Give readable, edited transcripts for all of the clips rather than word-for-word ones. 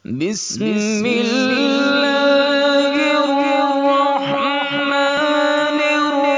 بسم الله الرحمن الرحيم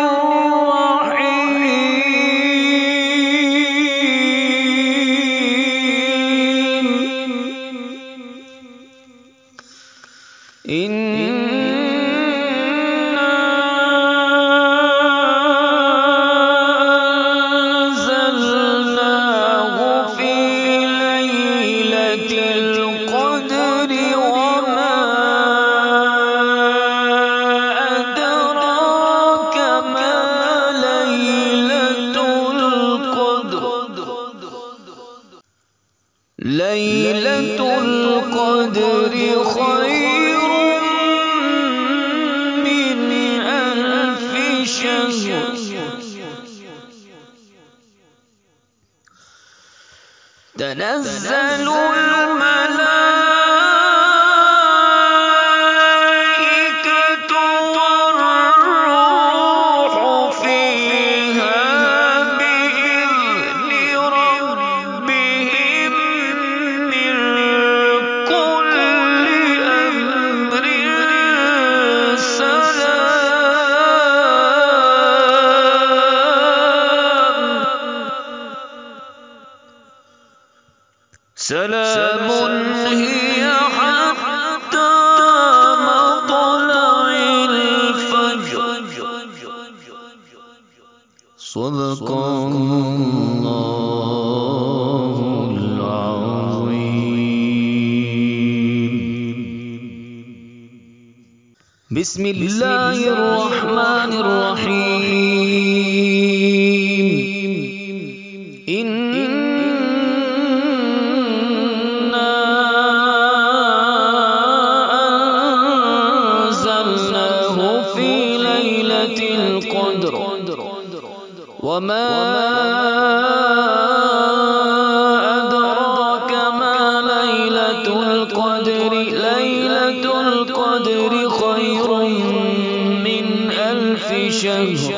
ليلة القدر خير من ألف شهر تنزل الملائكة والروح فيها بإذن ربهم من كل أمر سلام هي حتى مطلع الفجر صدق الله العظيم. بسم الله الرحمن الرحيم. وما أدراك ما ليلة القدر ليلة القدر خير من ألف شهر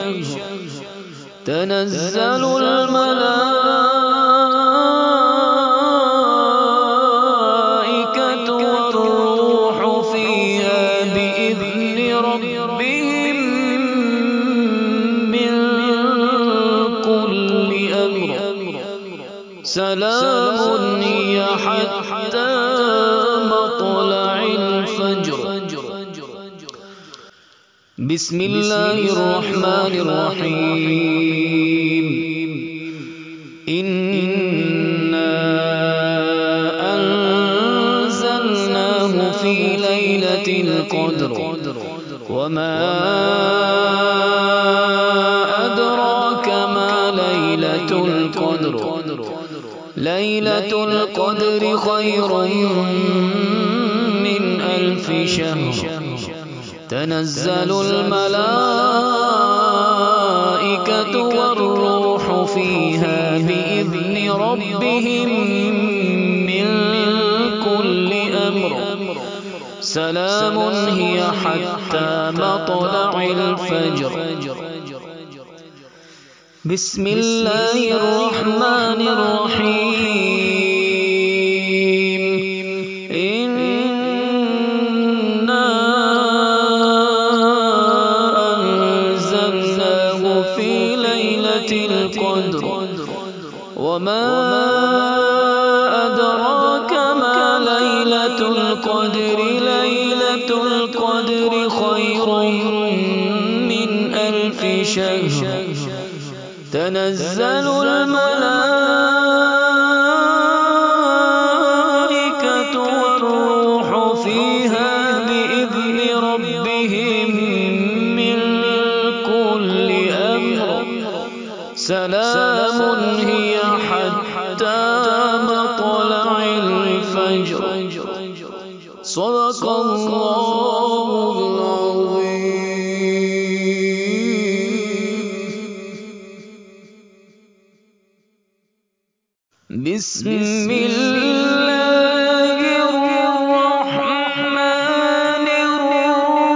تنزل الملائكة والروح فيها بإذن ربهم سلام هي حتى مطلع الفجر. بسم الله الرحمن الرحيم. إنا أنزلناه في ليلة القدر وما أدراك ما ليلة القدر ليلة القدر خير من ألف شهر تنزل الملائكة والروح فيها بإذن ربهم من كل أمر سلام هي حتى مطلع الفجر. بسم الله الرحمن الرحيم. إنا أنزلناه في ليلة القدر وما أدراك ما ليلة القدر ليلة القدر خير من ألف شهر تنزل الملائكة والروح فيها بإذن ربهم من كل أمر سلام هي حتى مطلع الفجر صدق الله العظيم. بسم الله الرحمن الرحيم.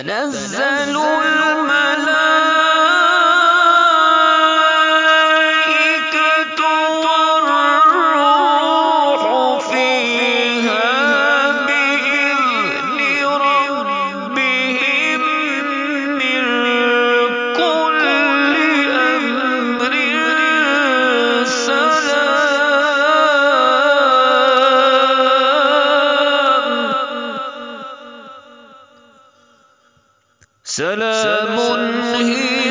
تنزل الملائكة والروح فيها بإذن ربهم من كل أمر سلام هي